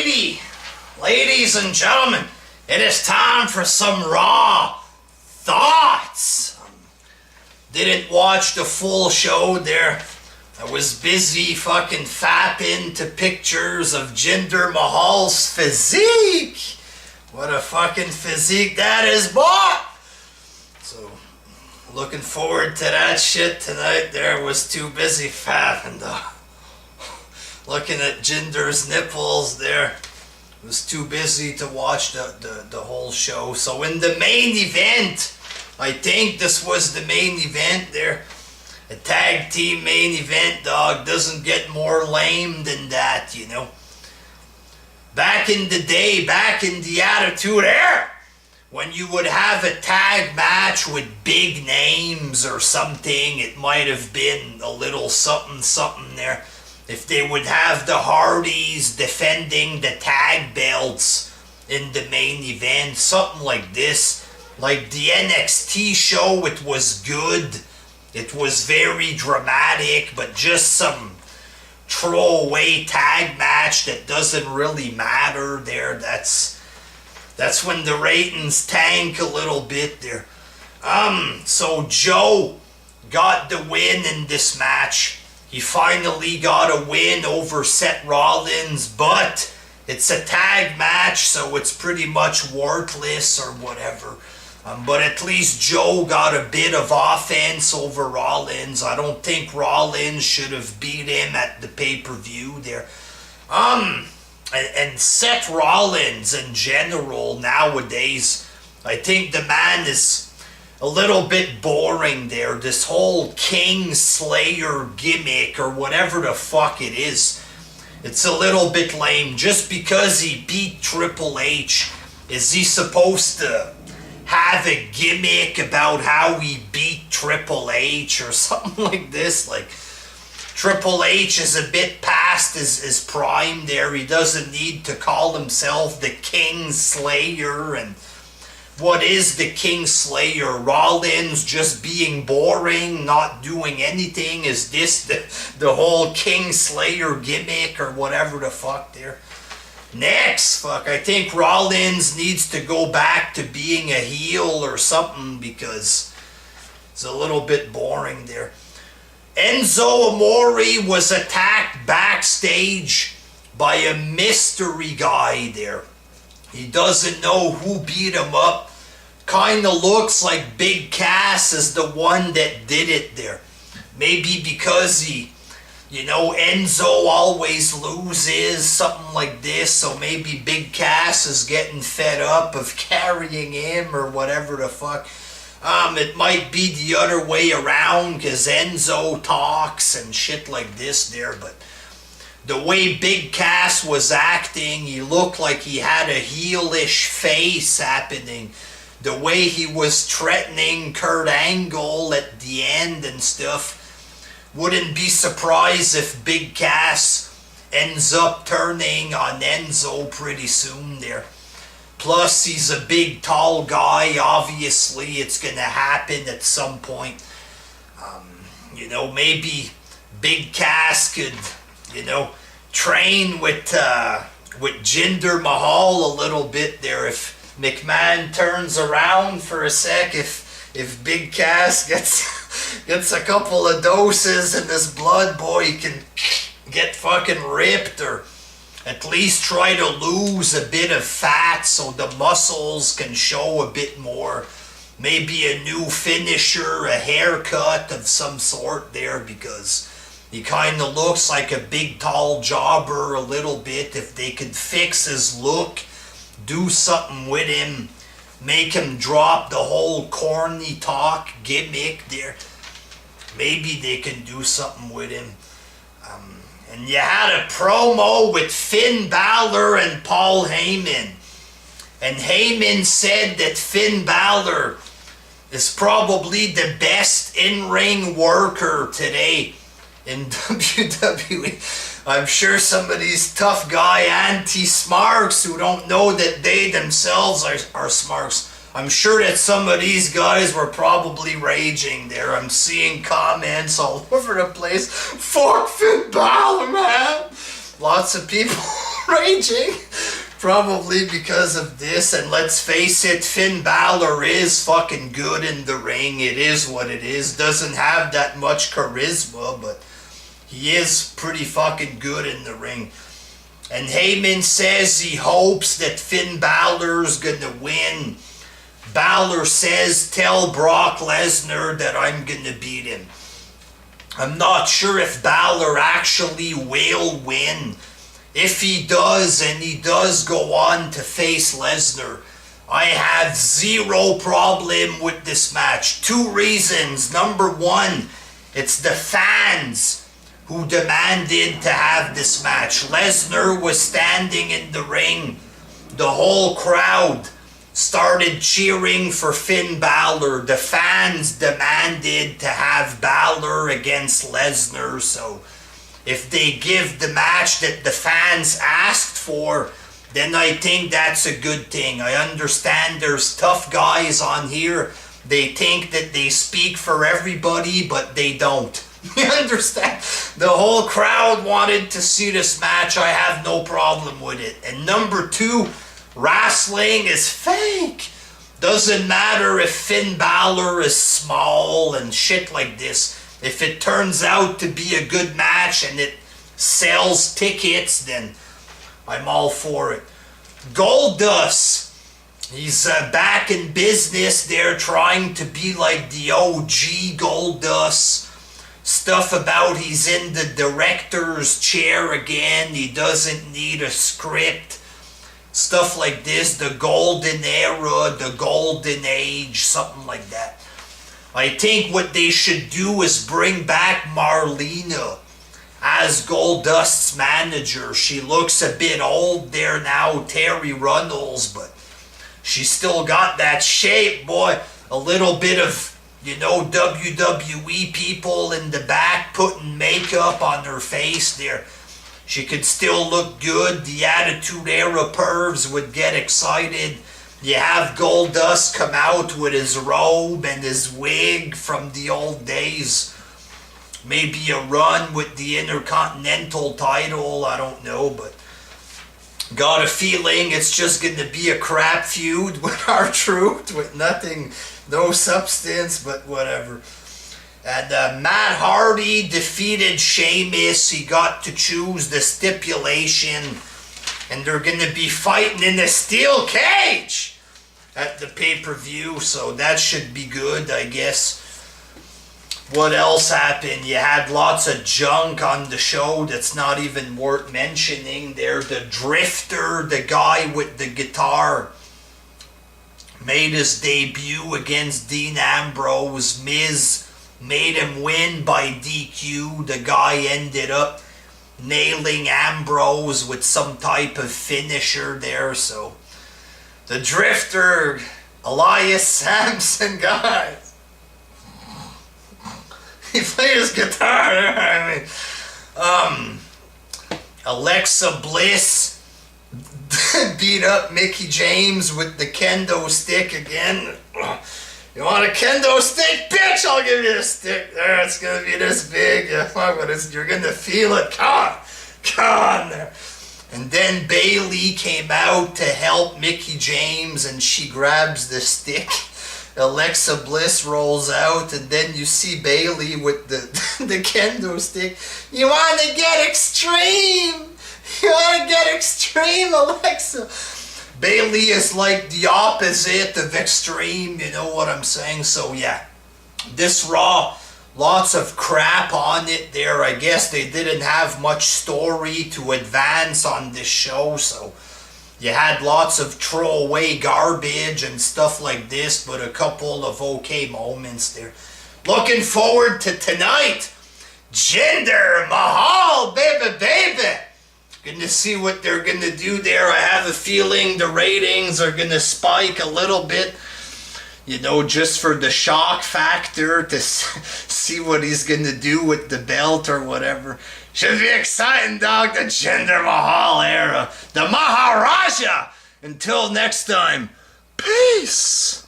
Ladies and gentlemen, it is time for some Raw Thoughts. Didn't watch the full show there. I was busy fucking fapping to pictures of Jinder Mahal's physique. What a fucking physique that is, boy! So, looking forward to that shit tonight. There was too busy fapping though. Looking at Jinder's nipples there. Was too busy to watch the whole show. So in the main event, I think this was the main event there. A tag team main event, dog. Doesn't get more lame than that, you know. Back in the day, back in the Attitude Era, when you would have a tag match with big names or something, it might have been a little something there. If they would have the Hardys defending the tag belts in the main event, something like this. Like the NXT show, it was good. It was very dramatic, but just some throwaway tag match that doesn't really matter there. That's when the ratings tank a little bit there. So Joe got the win in this match. He finally got a win over Seth Rollins, but it's a tag match, so it's pretty much worthless or whatever. But at least Joe got a bit of offense over Rollins. I don't think Rollins should have beat him at the pay-per-view there. And Seth Rollins in general nowadays, I think the man is a little bit boring there. This whole Kingslayer gimmick or whatever the fuck it is. It's a little bit lame. Just because he beat Triple H, is he supposed to have a gimmick about how he beat Triple H or something like this? Like, Triple H is a bit past his prime there. He doesn't need to call himself the Kingslayer. And what is the Kingslayer? Rollins just being boring, not doing anything? Is this the whole Kingslayer gimmick or whatever the fuck there? Next, fuck, I think Rollins needs to go back to being a heel or something because it's a little bit boring there. Enzo Amore was attacked backstage by a mystery guy there. He doesn't know who beat him up. Kinda looks like Big Cass is the one that did it there. Maybe because Enzo always loses, something like this, so maybe Big Cass is getting fed up of carrying him or whatever the fuck. It might be the other way around because Enzo talks and shit like this there, but the way Big Cass was acting, he looked like he had a heelish face happening. The way he was threatening Kurt Angle at the end and stuff. Wouldn't be surprised if Big Cass ends up turning on Enzo pretty soon there. Plus, he's a big, tall guy. Obviously, it's going to happen at some point. Maybe Big Cass could, train with Jinder Mahal a little bit there. If McMahon turns around for a sec, if Big Cass gets a couple of doses in his blood, boy, he can get fucking ripped or at least try to lose a bit of fat so the muscles can show a bit more. Maybe a new finisher, a haircut of some sort there because he kind of looks like a big tall jobber a little bit. If they could fix his look, do something with him, make him drop the whole corny talk gimmick there, maybe they can do something with him. And you had a promo with Finn Balor and Paul Heyman. And Heyman said that Finn Balor is probably the best in-ring worker today in WWE. I'm sure some of these tough guy anti-smarks who don't know that they themselves are smarks, I'm sure that some of these guys were probably raging there. I'm seeing comments all over the place. Fuck Finn Balor, man! Lots of people raging. Probably because of this, and let's face it, Finn Balor is fucking good in the ring. It is what it is. Doesn't have that much charisma, but he is pretty fucking good in the ring. And Heyman says he hopes that Finn Balor's gonna win. Balor says, tell Brock Lesnar that I'm gonna beat him. I'm not sure if Balor actually will win. If he does, and he does go on to face Lesnar, I have zero problem with this match. 2 reasons. Number 1, it's the fans who demanded to have this match. Lesnar was standing in the ring. The whole crowd started cheering for Finn Balor. The fans demanded to have Balor against Lesnar, so if they give the match that the fans asked for, then I think that's a good thing. I understand there's tough guys on here. They think that they speak for everybody, but they don't. You understand? The whole crowd wanted to see this match. I have no problem with it. And number 2, wrestling is fake. Doesn't matter if Finn Balor is small and shit like this. If it turns out to be a good match and it sells tickets, then I'm all for it. Goldust, he's back in business. They're trying to be like the OG Goldust. Stuff about he's in the director's chair again. He doesn't need a script. Stuff like this, the golden era, the golden age, something like that. I think what they should do is bring back Marley Know as Goldust's manager. She looks a bit old there now, Terry Runnels, but she still got that shape, boy. A little bit of, WWE people in the back putting makeup on her face there. She could still look good. The Attitude Era pervs would get excited. You have Goldust come out with his robe and his wig from the old days. Maybe a run with the Intercontinental title, I don't know, but got a feeling it's just going to be a crap feud with R-Truth, with nothing, no substance, but whatever. And Matt Hardy defeated Sheamus. He got to choose the stipulation, and they're going to be fighting in a steel cage at the pay-per-view, so that should be good, I guess. What else happened? You had lots of junk on the show that's not even worth mentioning there. The Drifter, the guy with the guitar, made his debut against Dean Ambrose. Miz made him win by DQ. The guy ended up nailing Ambrose with some type of finisher there, so the Drifter, Elias Sampson, guys. He played his guitar. Alexa Bliss beat up Mickie James with the kendo stick again. You want a kendo stick? Bitch, I'll give you a stick. There, it's going to be this big. You're going to feel it. Come on there. And then Bayley came out to help Mickie James, and she grabs the stick. Alexa Bliss rolls out, and then you see Bayley with the kendo stick. You want to get extreme? You want to get extreme, Alexa? Bayley is like the opposite of extreme, you know what I'm saying? So yeah, this Raw, lots of crap on it there. I guess they didn't have much story to advance on this show, so you had lots of throwaway garbage and stuff like this, but a couple of okay moments there. Looking forward to tonight. Jinder Mahal, baby. Gonna see what they're gonna do there. I have a feeling the ratings are gonna spike a little bit. Just for the shock factor to see what he's gonna do with the belt or whatever. Should be exciting, dog. The Jinder Mahal era. The Maharaja. Until next time, peace.